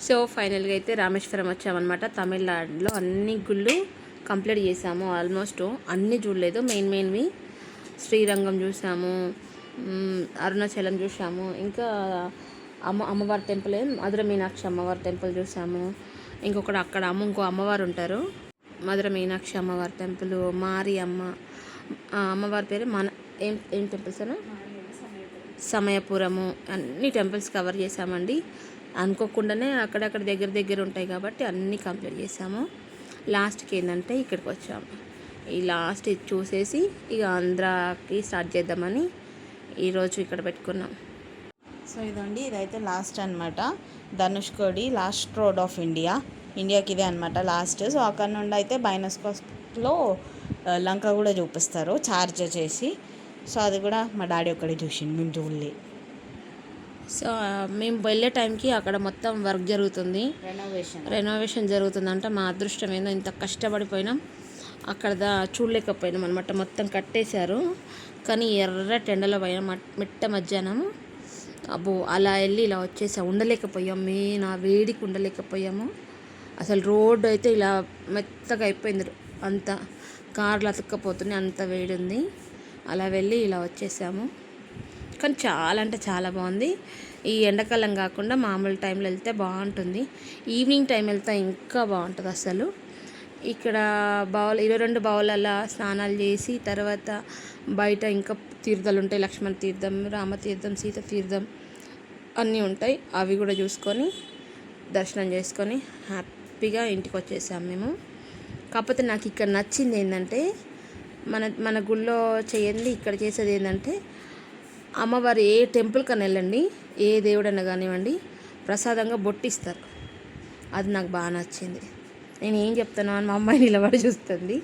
So ఫైనల్గా అయితే రామేశ్వరం వచ్చామన్నమాట. తమిళనాడులో అన్ని గుళ్ళు కంప్లీట్ చేసాము. ఆల్మోస్ట్ అన్నీ చూడలేదు, మెయిన్వి శ్రీరంగం చూసాము, అరుణాచలం చూసాము, ఇంకా అమ్మవారి టెంపుల్ మధుర మీనాక్షి అమ్మవారి టెంపుల్ చూసాము. ఇంకొకటి అక్కడ ఇంకో అమ్మవారు ఉంటారు, మధుర మీనాక్షి అమ్మవారి టెంపుల్, మారి అమ్మవారి పేరు ఏం టెంపుల్స్ అన్న సమయపురము, అన్ని టెంపుల్స్ కవర్ చేసామండి. అనుకోకుండానే అక్కడక్కడ దగ్గర ఉంటాయి కాబట్టి అన్నీ కంప్లీట్ చేసాము. లాస్ట్కి ఏంటంటే ఇక్కడికి వచ్చాము. ఈ లాస్ట్ చూసేసి ఇక ఆంధ్రాకి స్టార్ట్ చేద్దామని ఈరోజు ఇక్కడ పెట్టుకున్నాం. సో ఇదండి, ఇదైతే లాస్ట్ అనమాట. ధనుష్కోడి లాస్ట్ రోడ్ ఆఫ్ ఇండియాకి ఇదే అనమాట లాస్ట్. సో అక్కడ నుండి అయితే బైనస్కోప్లో లంక కూడా చూపిస్తారు ఛార్జ్ చేసి. సో అది కూడా మా డాడీ ఒక్కడే చూసిండు, మేము చూడలే. సో మేము వెళ్ళే టైంకి అక్కడ మొత్తం వర్క్ జరుగుతుంది, రెనోవేషన్ జరుగుతుందంట. మా అదృష్టం ఏందో ఇంత కష్టపడిపోయినాం, అక్కడ చూడలేకపోయినాం అనమాట. మొత్తం కట్టేశారు కానీ ఎర్ర టెండలో పోయినాం మిట్ట మధ్యాహ్నం. అబ్బో అలా వెళ్ళి ఇలా వచ్చేసాం, ఉండలేకపోయాము. మేము ఆ వేడికి ఉండలేకపోయాము. అసలు రోడ్డు అయితే ఇలా మెత్తగా అయిపోయింది, అంత కార్లు అతుక్కపోతున్నాయి, అంత వేడి ఉంది. అలా వెళ్ళి ఇలా వచ్చేసాము. కానీ చాలా అంటే చాలా బాగుంది. ఈ ఎండాకాలం కాకుండా మామూలు టైంలో వెళ్తే బాగుంటుంది, ఈవినింగ్ టైం వెళ్తే ఇంకా బాగుంటుంది అసలు. ఇక్కడ 22 బావులలో స్నానాలు చేసి తర్వాత బయట ఇంకా తీర్థాలు ఉంటాయి, లక్ష్మణ తీర్థం, రామతీర్థం, సీత తీర్థం అన్నీ ఉంటాయి. అవి కూడా చూసుకొని దర్శనం చేసుకొని హ్యాపీగా ఇంటికి వచ్చేసాము మేము. కాకపోతే నాకు ఇక్కడ నచ్చింది ఏంటంటే మన గుళ్ళో చేయండి, ఇక్కడ చేసేది ఏంటంటే అమ్మవారు ఏ టెంపుల్ కన్నా వెళ్ళండి, ఏ దేవుడన్నా కానివ్వండి, ప్రసాదంగా బొట్టిస్తారు. అది నాకు బాగా నచ్చింది. నేను ఏం చెప్తాను అని మా అమ్మాయి నిలబడి చూస్తుంది.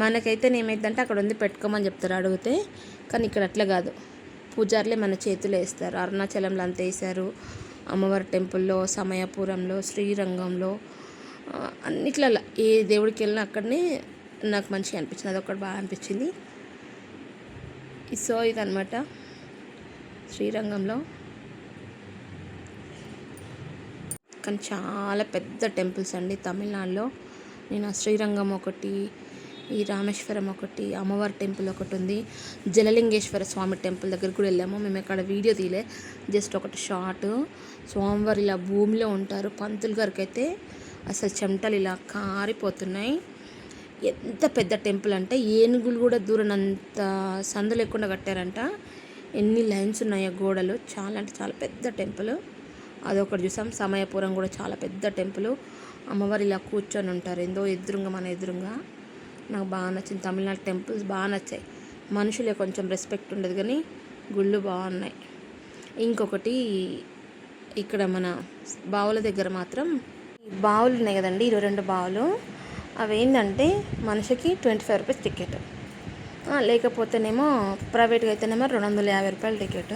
మనకైతే ఏమైందంటే అక్కడ ఉంది పెట్టుకోమని చెప్తారు అడిగితే, కానీ ఇక్కడ అట్లా కాదు, పూజారులే మన చేతులు వేస్తారు. అరుణాచలంలో అంత వేశారు, అమ్మవారి టెంపుల్లో, సమయపురంలో, శ్రీరంగంలో, అన్నిట్లలో ఏ దేవుడికి వెళ్ళినా అక్కడనే నాకు మంచిగా అనిపించింది. అదొకటి బాగా అనిపించింది. సో ఇదనమాట శ్రీరంగంలో. కానీ చాలా పెద్ద టెంపుల్స్ అండి తమిళనాడులో. నేను శ్రీరంగం ఒకటి, ఈ రామేశ్వరం ఒకటి, అమ్మవారి టెంపుల్ ఒకటి ఉంది, జలలింగేశ్వర స్వామి టెంపుల్ దగ్గర కూడా వెళ్ళాము. మేము ఇక్కడ వీడియో తీయలే, జస్ట్ ఒకటి షార్ట్. స్వామివారు ఇలా భూమిలో ఉంటారు. పంతులు గారికి అయితే అసలు చెమటలు ఇలా కారిపోతున్నాయి. ఎంత పెద్ద టెంపుల్ అంటే ఏనుగులు కూడా దూరనంత సందు లేకుండా కట్టారంట. ఎన్ని లైన్స్ ఉన్నాయో గోడలు, చాలా అంటే చాలా పెద్ద టెంపుల్. అదొకటి చూసాం. సమయపురం కూడా చాలా పెద్ద టెంపుల్. అమ్మవారు ఇలా కూర్చొని ఉంటారు ఏందో ఎదురుగా, మన ఎదురుగా. నాకు బాగా నచ్చింది. తమిళనాడు టెంపుల్స్ బాగా నచ్చాయి. మనుషులే కొంచెం రెస్పెక్ట్ ఉండదు కానీ గుళ్ళు బాగున్నాయి. ఇంకొకటి ఇక్కడ మన బావుల దగ్గర మాత్రం బావులు ఉన్నాయి కదండి, 22 బావులు. అవి ఏంటంటే మనిషికి 25 రూపీస్ టికెట్, లేకపోతేనేమో ప్రైవేట్గా అయితేనేమో 250 రూపాయల టికెట్.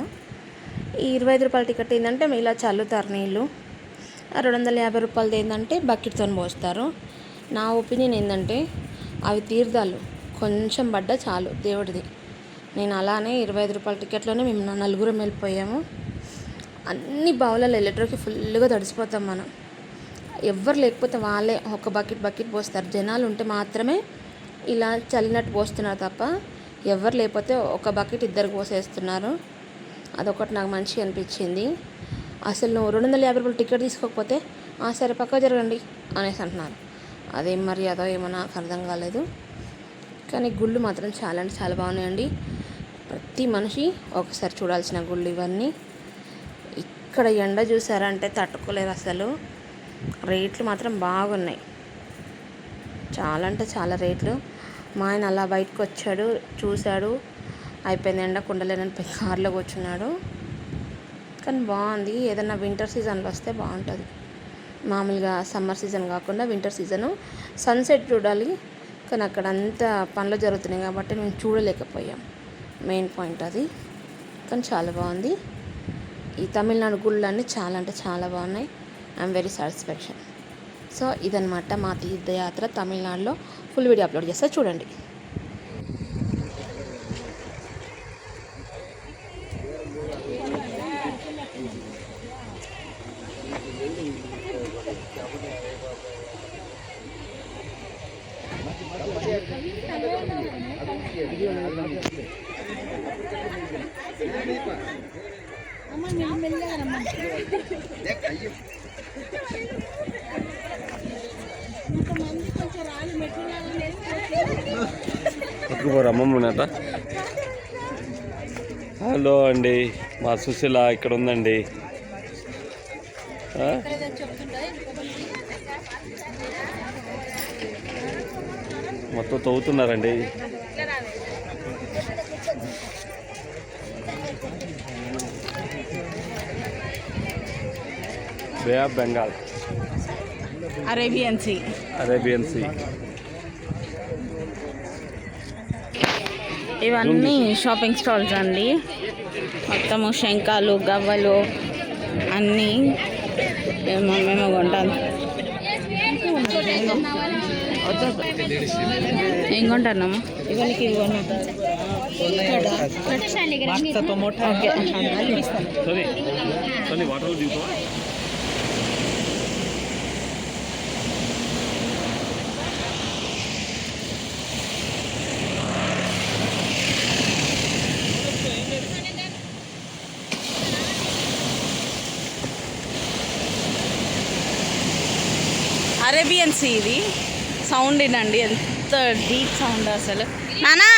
ఈ 25 రూపాయల టికెట్ ఏంటంటే ఇలా చల్లుతారు నీళ్ళు. 250 రూపాయలది ఏంటంటే బకెట్తో పోస్తారు. నా ఒపీనియన్ ఏంటంటే అవి తీర్థాలు కొంచెం పడ్డా చాలు దేవుడిది. నేను అలానే 25 రూపాయల టికెట్లోనే మేము 4 వెళ్ళిపోయాము. అన్ని బావులలో వెళ్ళేటోకి ఫుల్గా తడిసిపోతాం మనం. ఎవ్వరు లేకపోతే వాళ్ళే ఒక బకెట్ పోస్తారు. జనాలు ఉంటే మాత్రమే ఇలా చల్లినట్టు పోస్తున్నారు తప్ప ఎవరు లేకపోతే ఒక బకెట్ 2 పోసేస్తున్నారు. అదొకటి నాకు మంచిగా అనిపించింది. అసలు నువ్వు 250 రూపాయలు టికెట్ తీసుకోకపోతే సరే పక్క జరగండి అనేసి అంటున్నారు. అదేం మర్యాదో ఏమో నాకు అర్థం కాలేదు. కానీ గుళ్ళు మాత్రం చాలా అంటే చాలా బాగున్నాయండి. ప్రతి మనిషి ఒకసారి చూడాల్సిన గుళ్ళు ఇవన్నీ. ఇక్కడ ఎండ చూసారంటే తట్టుకోలేరు అసలు. రేట్లు మాత్రం బాగున్నాయి, చాలా అంటే చాలా రేట్లు. మా ఆయన అలా బయటకు వచ్చాడు, చూశాడు, అయిపోయింది ఎండ కుండలేనని కార్లో కూర్చున్నాడు. కానీ బాగుంది. ఏదైనా వింటర్ సీజన్లో వస్తే బాగుంటుంది. మామూలుగా సమ్మర్ సీజన్ కాకుండా వింటర్ సీజను సన్సెట్ చూడాలి. కానీ అక్కడ అంతా పనులు జరుగుతున్నాయి కాబట్టి మేము చూడలేకపోయాం. మెయిన్ పాయింట్ అది. కానీ చాలా బాగుంది. ఈ తమిళనాడు గుళ్ళన్నీ చాలా అంటే చాలా బాగున్నాయి. I'm very satisfaction. సో ఇదనమాట మా తీర్థయాత్ర తమిళనాడులో. ఫుల్ వీడియో అప్లోడ్ చేస్తా, చూడండి. పట్టుకుపోరు అమ్మమ్మనేట. హలో అండి, మా సుశీల ఇక్కడ ఉందండి. మొత్తం తవ్వుతున్నారండి. Bay of Bengal, Arabian sea. Arabian sea. ఇవన్నీ షాపింగ్ స్టాల్స్ అండి. మొత్తము శంఖాలు, గవ్వలు అన్నీ మేము కొంటాను. ఏం కొంటానమ్మా? ఇవన్నీ అరేబియన్ సీ. ఇది సౌండ్ వినండి, ఎంత డీప్ సౌండ్ అసలు. నానా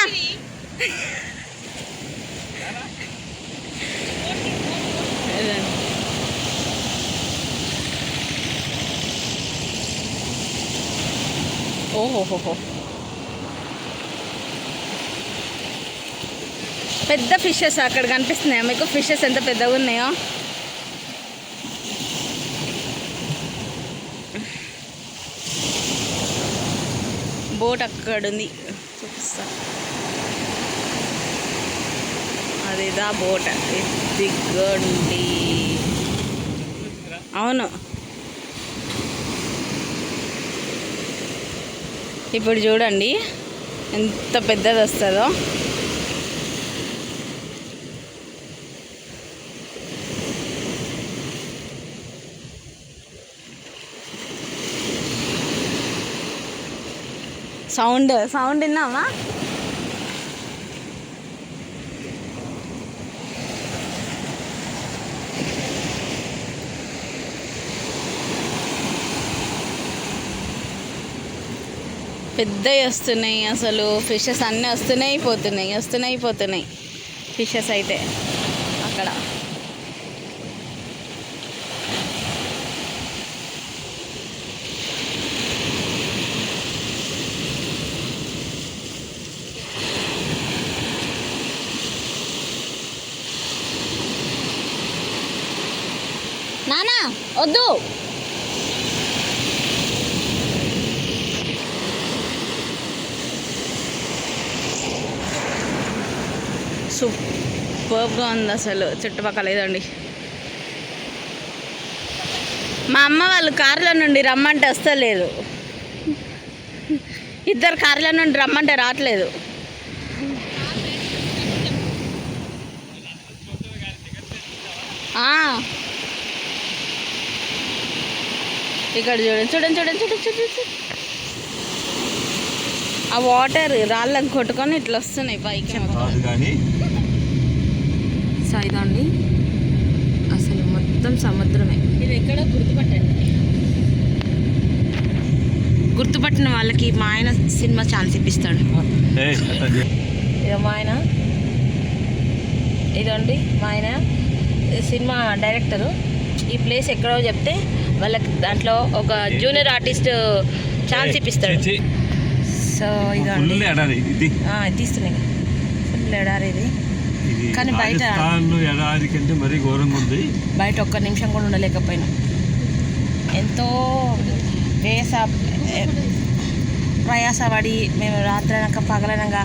ఓహోహోహో, పెద్ద ఫిషెస్ అక్కడ కనిపిస్తున్నాయా మీకు? ఫిషెస్ ఎంత పెద్దగా ఉన్నాయో. బోట్ అక్కడ ఉంది, చూపిస్తా. అదేదా బోట్ దిగ్గండి. అవును, ఇప్పుడు చూడండి ఎంత పెద్దది వస్తుందో. సౌండ్ విన్నామా? పెద్దవి వస్తున్నాయి అసలు. ఫిషెస్ అన్నీ వస్తున్నాయి పోతున్నాయి ఫిషెస్ అయితే అక్కడ. నానా వద్దు. సూపర్గా ఉంది అసలు చుట్టుపక్కల. ఇదండి మా అమ్మ వాళ్ళు కార్లో నుండి రమ్మంటే వస్తలేదు. ఇద్దరు కార్ల నుండి రమ్మంటే రావట్లేదు. ఇక్కడ చూడండి. ఆ వాటర్ రాళ్ళని కొట్టుకొని ఇట్లా వస్తున్నాయి పైకి. సో ఇదండి అసలు మొత్తం సముద్రమే. ఇది ఎక్కడ గుర్తుపట్టిన వాళ్ళకి మా ఆయన సినిమా ఛాన్స్ ఇప్పిస్తాడు. ఇదో మా ఆయన, ఇదండి మా ఆయన సినిమా డైరెక్టరు. ఈ ప్లేస్ ఎక్కడో చెప్తే వాళ్ళకి దాంట్లో ఒక జూనియర్ ఆర్టిస్ట్ ఛాన్స్ ఇప్పిస్తాడు. సో ఇదండి తీస్తున్నాయి, ఫుల్ ఎడారి ఇది. కానీ బయట బయట ఒక్క నిమిషం కూడా ఉండలేకపోయినా. ఎంతో ప్రయాసపడి మేము రాత్రనక పగలనగా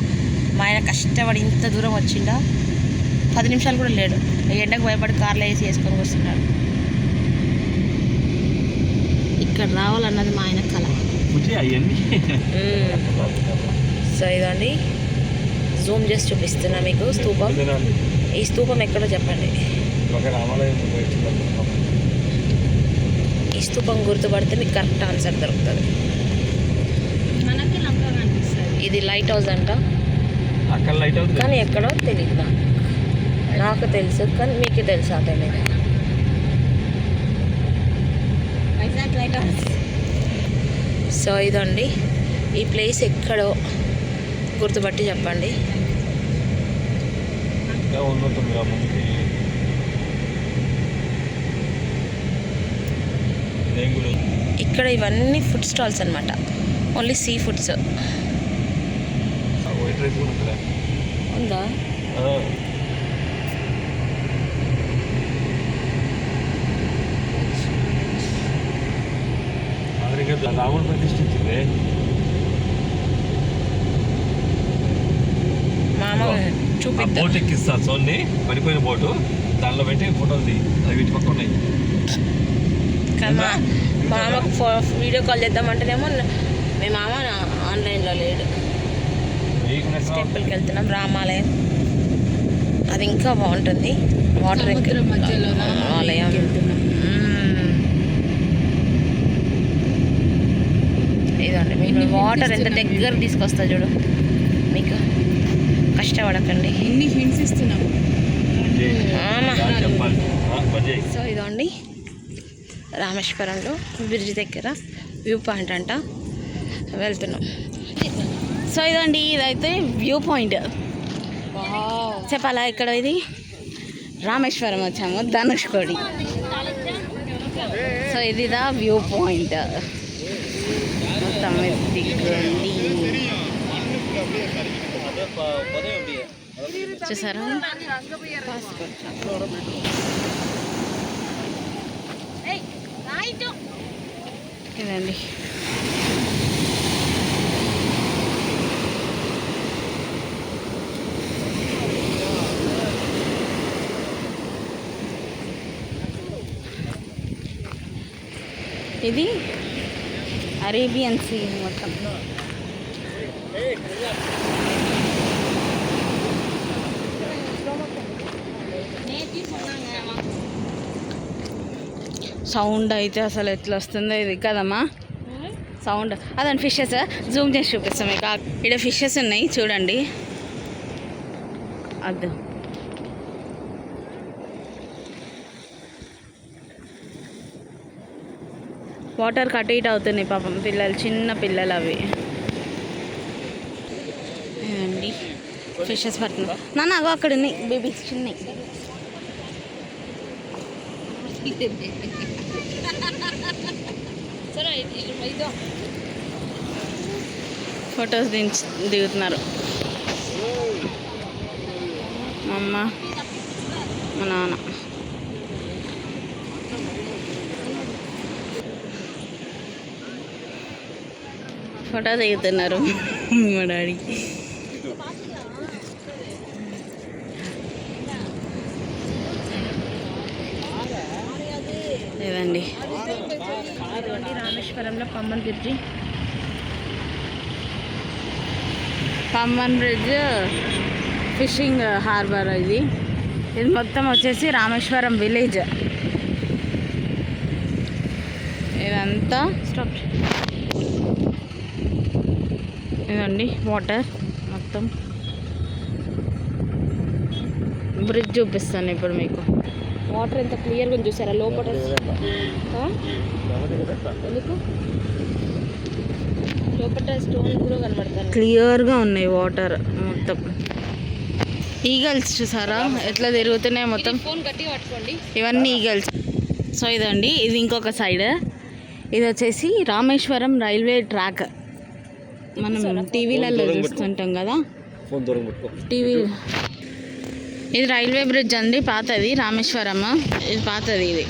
మా ఆయన కష్టపడి ఇంత దూరం వచ్చిండా. 10 నిమిషాలు కూడా లేడు. ఎండకు భయపడి కార్లో వేసుకొని వస్తున్నాడు. ఇక్కడ రావాలన్నది మా ఆయన కళ. సో ఇదండి జూమ్ చేసి చూపిస్తున్నా మీకు స్తూపం. ఈ స్తూపం ఎక్కడో చెప్పండి. ఈ స్తూపం గుర్తుపడితే మీకు కరెక్ట్ ఆన్సర్ దొరుకుతుంది. ఇది లైట్ హౌస్ అంట. అక్కడ లైట్ అవుతుంది. కానీ ఎక్కడో తెలియదు నాకు తెలుసు, కానీ మీకు తెలుసా తెలియదు. సో ఇదండి ఈ ప్లేస్ ఎక్కడో గుర్తుపట్టి చెప్పండి. ఉన్నట్టుంది ముందుకి. ఇక్కడ ఇవన్నీ ఫుడ్ స్టాల్స్ అనమాట, only sea foods. White rice కూడా ఉంటుందా? ఉందా? రాముడు ప్రతిష్ఠించింది మామ చూపిద్దాం. బోట్ ఎక్కిస్తారు సోన్ని, పడిపోయిన బోటు, దానిలో పెట్టి ఫోటోలు తీ. అవి వీటి పక్క ఉన్నాయి. కానీ మామకు వీడియో కాల్ చేద్దామంటేనేమో మీ మామ ఆన్లైన్లో లేడు. టెంపుల్కి వెళ్తున్నాం, రామాలయం. అది ఇంకా బాగుంటుంది. వాటర్ ఆలయం. ఇదండి మీకు వాటర్ ఎంత దగ్గర తీసుకొస్తా చూడు. మీకు కష్టపడకండి. ఎన్ని హింట్స్ ఇస్తున్నాం. సో ఇదండి రామేశ్వరంలో బ్రిడ్జ్ దగ్గర వ్యూ పాయింట్ అంట, వెళ్తున్నాం. సో ఇదండి ఇదైతే వ్యూ పాయింట్. చెప్పాలా ఇక్కడ ఇది రామేశ్వరం వచ్చాము, ధనుష్కోడి. సో ఇది దా వ్యూ పాయింట్. మొత్తం దిగ్గండి చూసారా. ఇదండి ఇది అరేబియన్ సీ మొత్తం. సౌండ్ అయితే అసలు ఎట్లా వస్తుందో ఇది కదమ్మా సౌండ్. అదండి ఫిషెస్ జూమ్ చేసి చూపిస్తాం మీకు. ఇక్కడ ఫిషెస్ ఉన్నాయి చూడండి. అద్దు వాటర్ కట్ ఇట్ అవుతున్నాయి పాపం పిల్లలు, చిన్న పిల్లలు అవి. అండి ఫిషెస్ పడుతున్నాయి నాన్న, అగో అక్కడ ఉన్నాయి బేబీస్ చిన్నవి. ఫొటోస్ దిగుతున్నారు మా అమ్మ మా నాన్న. ఫోటో దిగుతున్నారు మా డాడీ. లేదండి రామేశ్వరంలో Pamban bridge. Pamban bridge fishing harbour. ఇది మొత్తం వచ్చేసి రామేశ్వరం విలేజ్. ఇదంతా స్టాప్. ఇదండి వాటర్ మొత్తం. బ్రిడ్జ్ చూపిస్తాను ఇప్పుడు మీకు. వాటర్ ఎంత క్లియర్గా చూసారా లోపల. ఎందుకు లోపల స్టోన్ కూడా కనబడతారు. క్లియర్గా ఉన్నాయి వాటర్ మొత్తం. ఈగల్స్ చూసారా ఎట్లా తిరుగుతున్నాయి మొత్తం. ఫోన్ గట్టిగా పట్టుకోండి. ఇవన్నీ ఈగల్స్. సో ఇదండి ఇది ఇంకొక సైడ్. ఇది వచ్చేసి రామేశ్వరం రైల్వే ట్రాక్. మనం టీవీలలో చూస్తుంటాం కదా టీవీ. ఇది రైల్వే బ్రిడ్జ్ అండి, పాతది రామేశ్వరం. ఇది పాతది ఇది.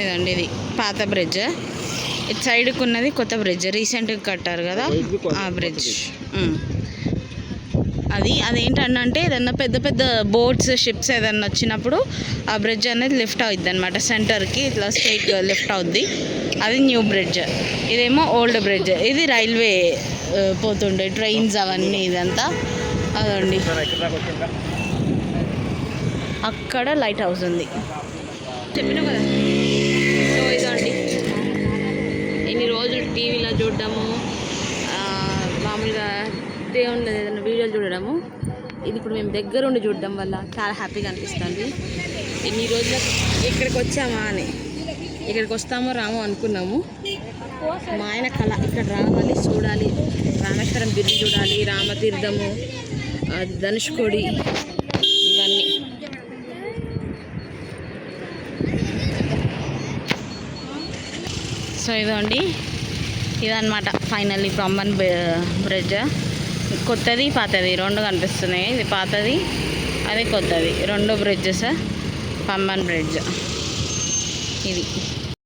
ఇదండి ఇది పాత బ్రిడ్జ్. ఇటు సైడ్కి ఉన్నది కొత్త బ్రిడ్జ్, రీసెంట్గా కట్టారు కదా ఆ బ్రిడ్జ్. అదేంటంటే ఏదన్నా పెద్ద పెద్ద బోట్స్ షిప్స్ ఏదన్నా వచ్చినప్పుడు ఆ బ్రిడ్జ్ అనేది లిఫ్ట్ అవుద్ది అనమాట. సెంటర్కి ఇట్లా స్ట్రైట్గా లిఫ్ట్ అవుద్ది. అది న్యూ బ్రిడ్జ్. ఇదేమో ఓల్డ్ బ్రిడ్జ్. ఇది రైల్వే పోతుండే ట్రైన్స్ అవన్నీ ఇదంతా. అదండి అక్కడ లైట్ హౌస్ ఉంది చెప్పినా కదా. సో ఇదండి ఇన్ని రోజులు టీవీలో చూడడము మామూలుగా దేవుళ్ళు ఏదైనా వీడియోలు చూడడము. ఇది ఇప్పుడు మేము దగ్గరుండి చూడడం వల్ల చాలా హ్యాపీగా అనిపిస్తుంది. ఇన్ని రోజులు ఇక్కడికి వచ్చామా అని, ఇక్కడికి వస్తామో రామో అనుకున్నాము. మా ఆయన కళ ఇక్కడ రావాలి, చూడాలి, రామేశ్వరం బిర్రు చూడాలి, రామతీర్థము, ధనుష్కోడి, ఇవన్నీ. సో ఇదండి, ఇదన్నమాట ఫైనల్లీ పంబన్ బ్రిడ్జ్. కొత్తది పాతది రెండు కనిపిస్తున్నాయి. ఇది పాతది, అది కొత్తది, రెండు బ్రిడ్జెస్. పంబన్ బ్రిడ్జ్ ఇది.